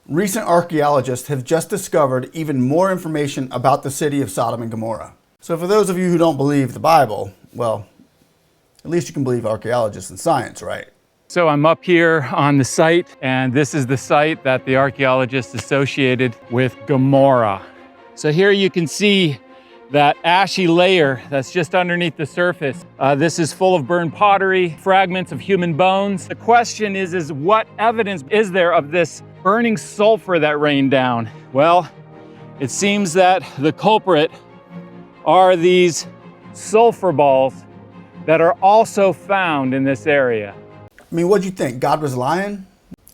Recent archaeologists have just discovered even more information about the city of Sodom and Gomorrah. So for those of you who don't believe the Bible, well, at least you can believe archaeologists and science, right? So I'm up here on the site, and this is the site that the archaeologists associated with Gomorrah. So here you can see that ashy layer that's just underneath the surface. This is full of burned pottery, fragments of human bones. The question is what evidence is there of this burning sulfur that rained down? Well, it seems that the culprit are these sulfur balls that are also found in this area. I mean, what'd you think? God was lying?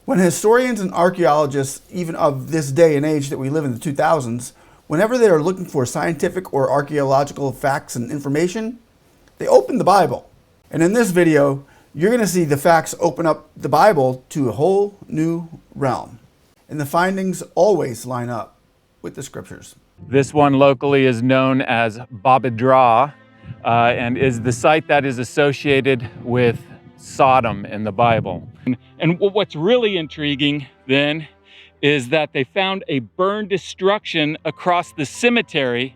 When historians and archaeologists, even of this day and age that we live in the 2000s, whenever they are looking for scientific or archaeological facts and information, they open the Bible. And in this video, you're going to see the facts open up the Bible to a whole new realm. And the findings always line up with the scriptures. This one locally is known as Babadrah, and is the site that is associated with Sodom in the Bible. And what's really intriguing then is that they found a burn destruction across the cemetery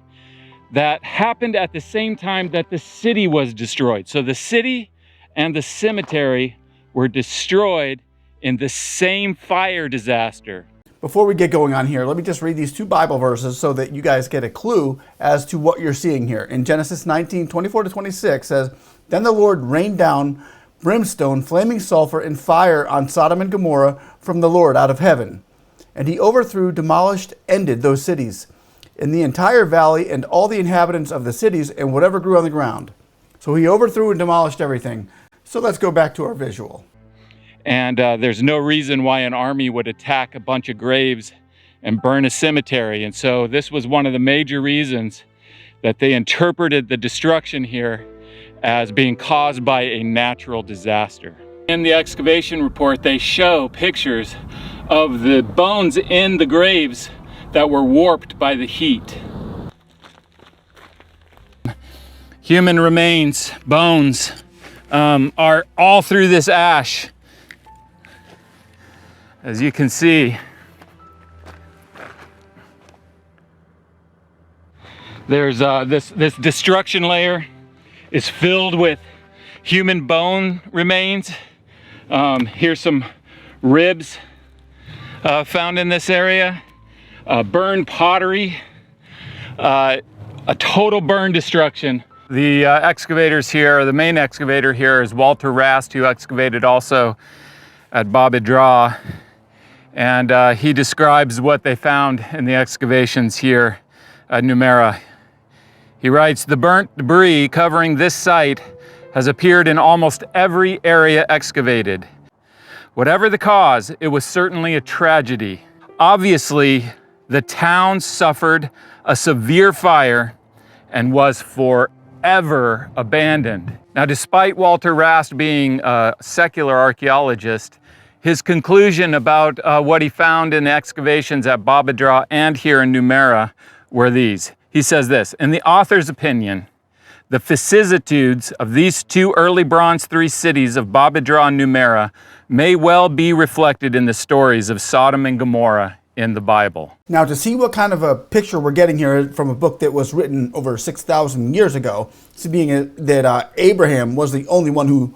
that happened at the same time that the city was destroyed. So the city and the cemetery were destroyed in the same fire disaster. Before we get going on here, let me just read these two Bible verses so that you guys get a clue as to what you're seeing here. In Genesis 19:24-26 says, "Then the Lord rained down brimstone, flaming sulfur, and fire on Sodom and Gomorrah from the Lord out of heaven. And he overthrew, demolished, ended those cities, in the entire valley and all the inhabitants of the cities and whatever grew on the ground." So he overthrew and demolished everything. So let's go back to our visual. And there's no reason why an army would attack a bunch of graves and burn a cemetery. And so this was one of the major reasons that they interpreted the destruction here as being caused by a natural disaster. In the excavation report, they show pictures of the bones in the graves that were warped by the heat. Human remains, bones, are all through this ash. As you can see, there's this destruction layer is filled with human bone remains. Here's some ribs found in this area, burned pottery, a total burn destruction. The excavators here, the main excavator here is Walter Rast, who excavated also at Babadrah. And he describes what they found in the excavations here at GOMORRAH. He writes, "The burnt debris covering this site has appeared in almost every area excavated. Whatever the cause, it was certainly a tragedy. Obviously, the town suffered a severe fire and was forever abandoned." Now, despite Walter Rast being a secular archaeologist, his conclusion about what he found in the excavations at Babadrah and here in GOMORRAH were these. He says this, "In the author's opinion, the vicissitudes of these two early Bronze III cities of Babadrah and GOMORRAH may well be reflected in the stories of Sodom and Gomorrah in the Bible." Now, to see what kind of a picture we're getting here from a book that was written over 6,000 years ago, so being that Abraham was the only one who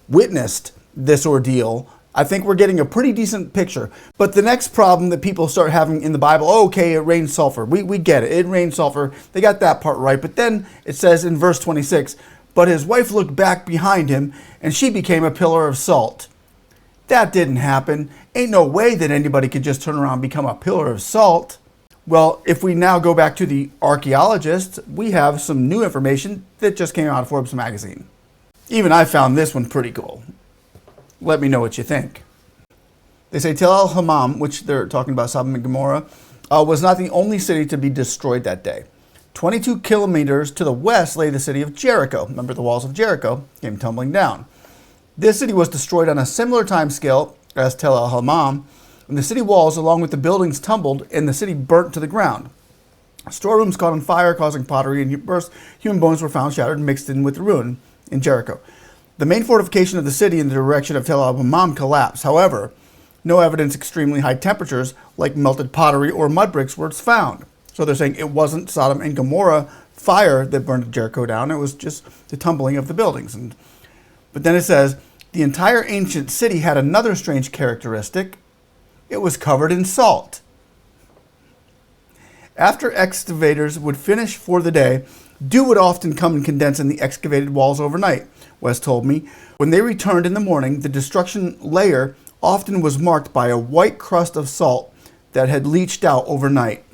witnessed this ordeal, I think we're getting a pretty decent picture. But the next problem that people start having in the Bible, okay, it rained sulfur. We get it. It rained sulfur. They got that part right. But then it says in verse 26, "But his wife looked back behind him, and she became a pillar of salt." That didn't happen. Ain't no way that anybody could just turn around and become a pillar of salt. Well, if we now go back to the Archaeologists, we have some new information that just came out of Forbes magazine. Even I found this one pretty cool. Let me know what you think. They say Tel el-Hammam, which they're talking about Sodom and Gomorrah, was not the only city to be destroyed that day. 22 kilometers to the west lay the city of Jericho. Remember, the walls of Jericho came tumbling down. This city was destroyed on a similar time scale as Tel el-Hammam, and the city walls along with the buildings tumbled and the city burnt to the ground. Storerooms caught on fire, causing pottery and burst. Human bones were found shattered and mixed in with the ruin in Jericho. The main fortification of the city in the direction of Tel el-Hammam collapsed. However, no evidence extremely high temperatures like melted pottery or mud bricks were found. So they're saying it wasn't Sodom and Gomorrah fire that burned Jericho down, it was just the tumbling of the buildings. But then it says, the entire ancient city had another strange characteristic. It was covered in salt. After excavators would finish for the day, dew would often come and condense in the excavated walls overnight, Wes told me. When they returned in the morning, the destruction layer often was marked by a white crust of salt that had leached out overnight.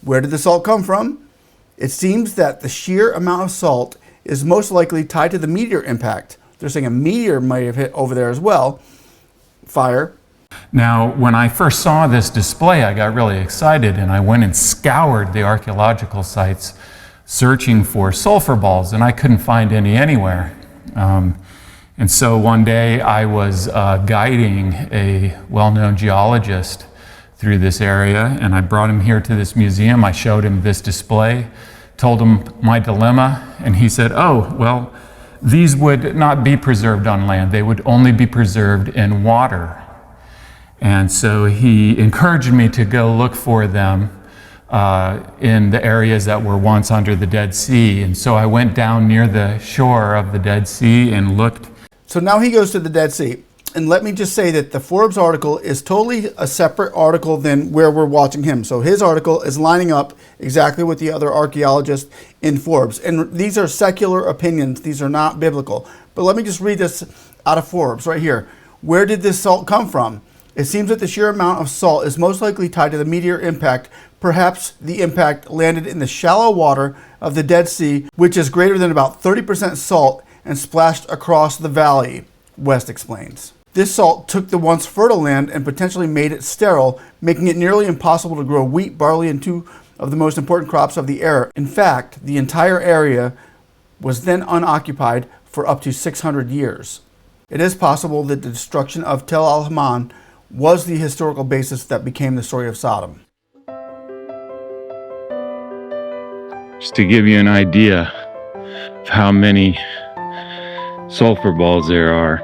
Where did the salt come from? It seems that the sheer amount of salt is most likely tied to the meteor impact. They're saying a meteor might have hit over there as well. Fire. Now, when I first saw this display, I got really excited and I went and scoured the archaeological sites searching for sulfur balls, and I couldn't find any anywhere. And so one day I was guiding a well-known geologist through this area, and I brought him here to this museum. I showed him this display, told him my dilemma, and he said, oh, well, these would not be preserved on land. They would only be preserved in water. And so he encouraged me to go look for them in the areas that were once under the Dead Sea. And so I went down near the shore of the Dead Sea and looked. So now he goes to the Dead Sea. And let me just say that the Forbes article is totally a separate article than where we're watching him. So his article is lining up exactly with the other archaeologists in Forbes. And these are secular opinions. These are not biblical. But let me just read this out of Forbes right here. Where did this salt come from? It seems that the sheer amount of salt is most likely tied to the meteor impact. Perhaps the impact landed in the shallow water of the Dead Sea, which is greater than about 30% salt, and splashed across the valley, West explains. This salt took the once fertile land and potentially made it sterile, making it nearly impossible to grow wheat, barley, and two of the most important crops of the era. In fact, the entire area was then unoccupied for up to 600 years. It is possible that the destruction of Tel al-Haman was the historical basis that became the story of Sodom. Just to give you an idea of how many sulfur balls there are.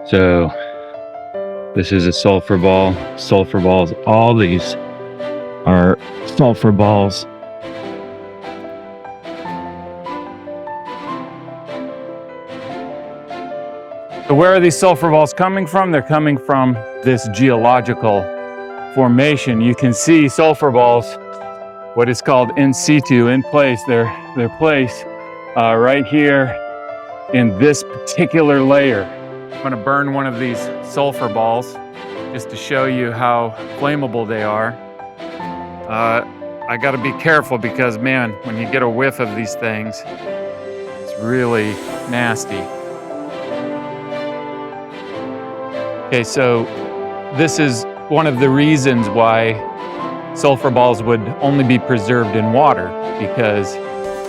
So this is a sulfur ball, sulfur balls. All these are sulfur balls. So where are these sulfur balls coming from? They're coming from this geological formation. You can see sulfur balls, what is called in situ, in place. They're placed right here in this particular layer. I'm gonna burn one of these sulfur balls just to show you how flammable they are. I gotta be careful because, man, when you get a whiff of these things, it's really nasty. Okay, so this is one of the reasons why sulfur balls would only be preserved in water, because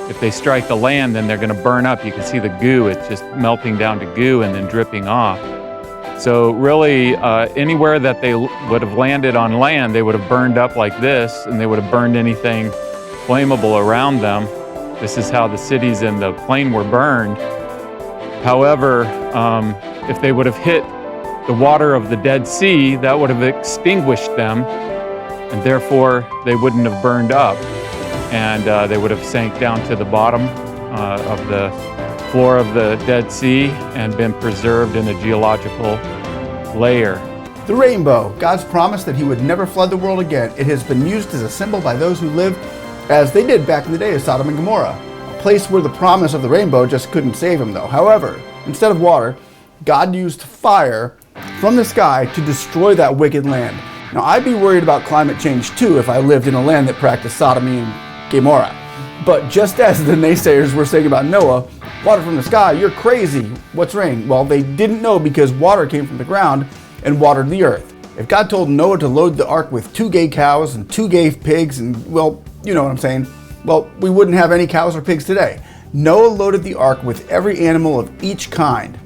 if they strike the land, then they're going to burn up. You can see the goo, it's just melting down to goo and then dripping off. So really, anywhere that they would have landed on land, they would have burned up like this, and they would have burned anything flammable around them. This is how the cities in the plain were burned. However, if they would have hit the water of the Dead Sea, that would have extinguished them, and therefore they wouldn't have burned up, and they would have sank down to the bottom of the floor of the Dead Sea and been preserved in a geological layer. The rainbow, God's promise that he would never flood the world again. It has been used as a symbol by those who lived as they did back in the day of Sodom and Gomorrah, a place where the promise of the rainbow just couldn't save them though. However, instead of water, God used fire from the sky to destroy that wicked land. Now, I'd be worried about climate change too if I lived in a land that practiced sodomy and Gomorrah. But just as the naysayers were saying about Noah, water from the sky, you're crazy, what's rain? Well, they didn't know because water came from the ground and watered the earth. If God told Noah to load the ark with 2 gay cows and 2 gay pigs and, well, you know what I'm saying, well, we wouldn't have any cows or pigs today. Noah loaded the ark with every animal of each kind,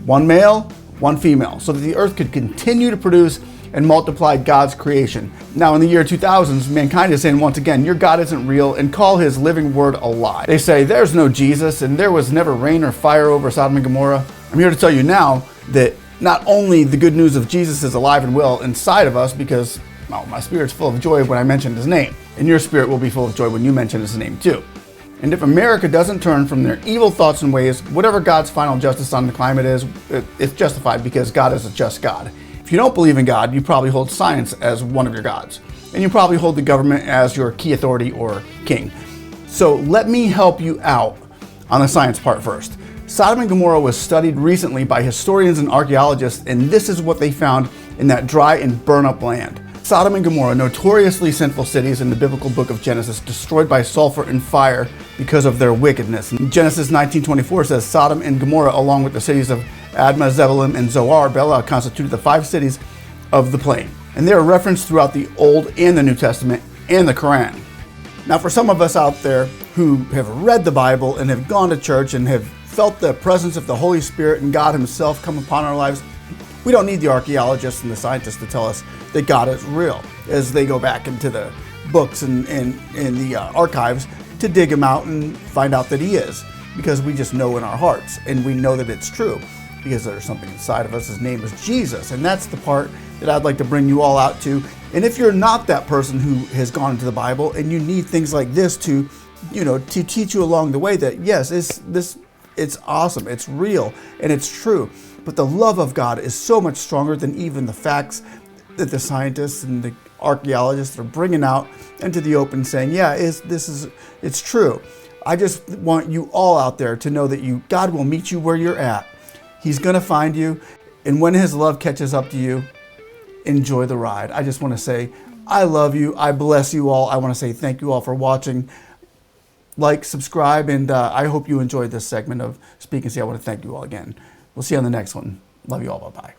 1 male, 1 female, so that the earth could continue to produce and multiply God's creation. Now in the year 2000s, mankind is saying once again, your God isn't real and call his living word a lie. They say there's no Jesus and there was never rain or fire over Sodom and Gomorrah. I'm here to tell you now that not only the good news of Jesus is alive and well inside of us, because well, my spirit's full of joy when I mention his name, and your spirit will be full of joy when you mention his name too. And if America doesn't turn from their evil thoughts and ways, whatever God's final justice on the climate is, it's justified because God is a just God. If you don't believe in God, you probably hold science as one of your gods. And you probably hold the government as your key authority or king. So let me help you out on the science part first. Sodom and Gomorrah was studied recently by historians and archaeologists, and this is what they found in that dry and burn-up land. Sodom and Gomorrah, notoriously sinful cities in the biblical book of Genesis, destroyed by sulfur and fire because of their wickedness. And Genesis 19:24 says, Sodom and Gomorrah, along with the cities of Admah, Zebulun, and Zoar, Bela, constituted the 5 cities of the plain. And they are referenced throughout the Old and the New Testament and the Quran. Now, for some of us out there who have read the Bible and have gone to church and have felt the presence of the Holy Spirit and God himself come upon our lives, we don't need the archaeologists and the scientists to tell us that God is real as they go back into the books and the archives to dig him out and find out that he is, because we just know in our hearts, and we know that it's true because there's something inside of us. His name is Jesus, and that's the part that I'd like to bring you all out to. And if you're not that person who has gone into the Bible and you need things like this to, to teach you along the way that yes, it's awesome, it's real, and it's true. But the love of God is so much stronger than even the facts that the scientists and the archaeologists are bringing out into the open, saying, yeah, it's true. I just want you all out there to know that God will meet you where you're at. He's going to find you, and when his love catches up to you, enjoy the ride. I just want to say, I love you. I bless you all. I want to say thank you all for watching. Like, subscribe, and I hope you enjoyed this segment of Speak and See. I want to thank you all again. We'll see you on the next one. Love you all. Bye-bye.